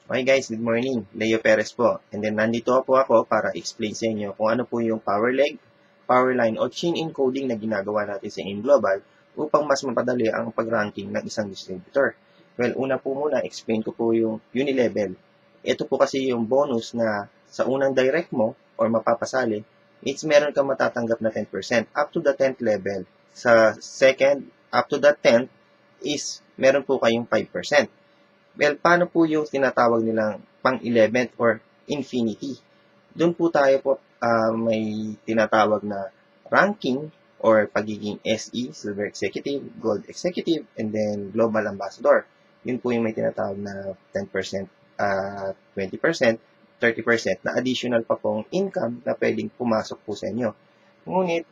Okay guys, good morning. Leo Perez po. And then nandito po ako para explain sa inyo kung ano po yung power leg, power line o chain encoding na ginagawa natin sa AIM Global upang mas mapadali ang pag-ranking ng isang distributor. Well, una po muna, explain ko po yung unilevel. Ito po kasi yung bonus na sa unang direct mo or mapapasali, it's meron kang matatanggap na 10% up to the 10th level. Sa second, up to the 10th is meron po kayong 5%. Well, paano po yung tinatawag nilang pang-11th or infinity? Doon po tayo po may tinatawag na ranking or pagiging SE, Silver Executive, Gold Executive, and then Global Ambassador. Yun po yung may tinatawag na 10%, 20%, 30% na additional pa pong income na pwedeng pumasok po sa inyo. Ngunit,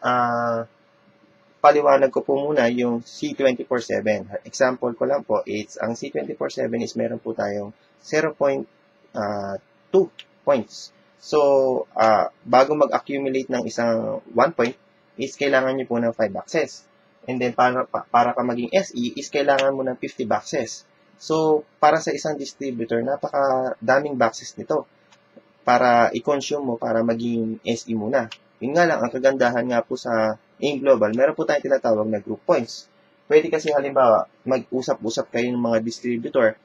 paliwanag ko po muna yung C24/7. Example ko lang po, ang C24/7 is meron po tayong 0.2 points. So, bago mag-accumulate ng isang 1 point, is kailangan nyo po ng 5 boxes. And then, para ka maging SE, is kailangan mo ng 50 boxes. So, para sa isang distributor, napakadaming boxes nito para i-consume mo para maging SE muna. Yun nga lang, ang kagandahan nga po sa AIM Global, meron po tayong tinatawag na group points. Pwede kasi halimbawa, mag-usap-usap kayo ng mga distributor,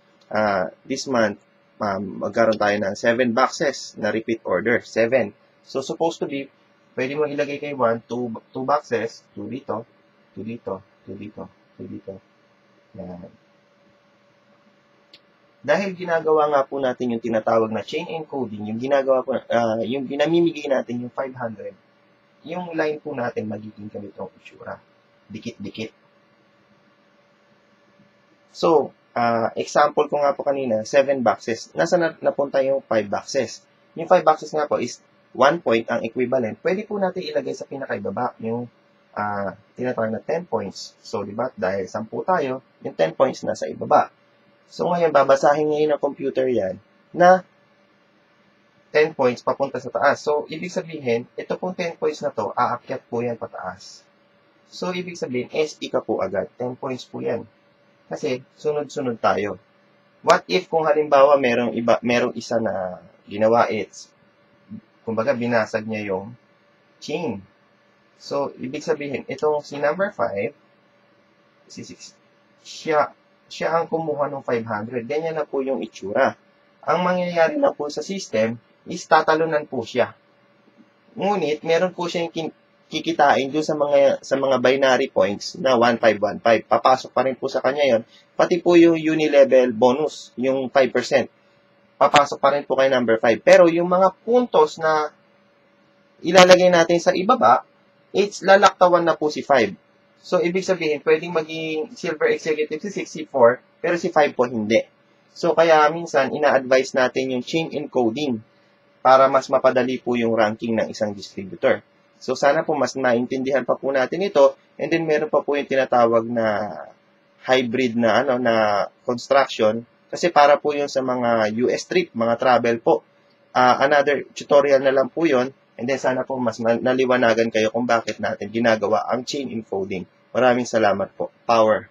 this month, magkaroon tayo ng 7 boxes na repeat order, 7. So, supposed to be, pwede mo ilagay kay 1, 2 boxes, 2 dito, 2 dito, 2 dito, 2 dito. Yan. Dahil ginagawa nga po natin yung tinatawag na chain encoding, yung ginagawa po, yung binamimigay natin yung 500, yung line po natin magiging ganitong itsura. Dikit-dikit. So, example ko nga po kanina, 7 boxes. Nasa napunta yung 5 boxes? Yung 5 boxes nga po is 1 point ang equivalent. Pwede po natin ilagay sa pinakaibaba yung tinatawag na 10 points. So, diba, dahil 10 tayo, yung 10 points nasa ibaba. So, ngayon, babasahin ngayon ng computer yan na 10 points papunta sa taas. So, ibig sabihin, ito pong 10 points na to, aakyat po yan pataas. So, ibig sabihin, SE ka po agad. 10 points po yan. Kasi, sunod-sunod tayo. What if kung halimbawa merong isa na ginawa kumbaga, binasag niya yung chain. So, ibig sabihin, itong si number 5, si 6, siya ang kumuha ng 500. Ganyan na po yung itsura. Ang mangyayari na po sa system is tatalunan po siya. Ngunit, meron po siya yung kikitain doon sa mga binary points na 1515. Papasok pa rin po sa kanya yon. Pati po yung unilevel bonus, yung 5%. Papasok pa rin po kay number 5. Pero yung mga puntos na ilalagay natin sa ibaba, it's lalaktawan na po si 5. So, ibig sabihin, pwedeng maging Silver Executive si 64, pero si 5 po hindi. So, kaya minsan, ina-advise natin yung chain encoding para mas mapadali po yung ranking ng isang distributor. So, sana po mas maintindihan pa po natin ito. And then, meron pa po yung tinatawag na hybrid na, na construction. Kasi para po yun sa mga US trip, mga travel po. Another tutorial na lang po yun. And then sana po mas naliwanagan kayo kung bakit natin ginagawa ang chain encoding. Maraming salamat po. Power!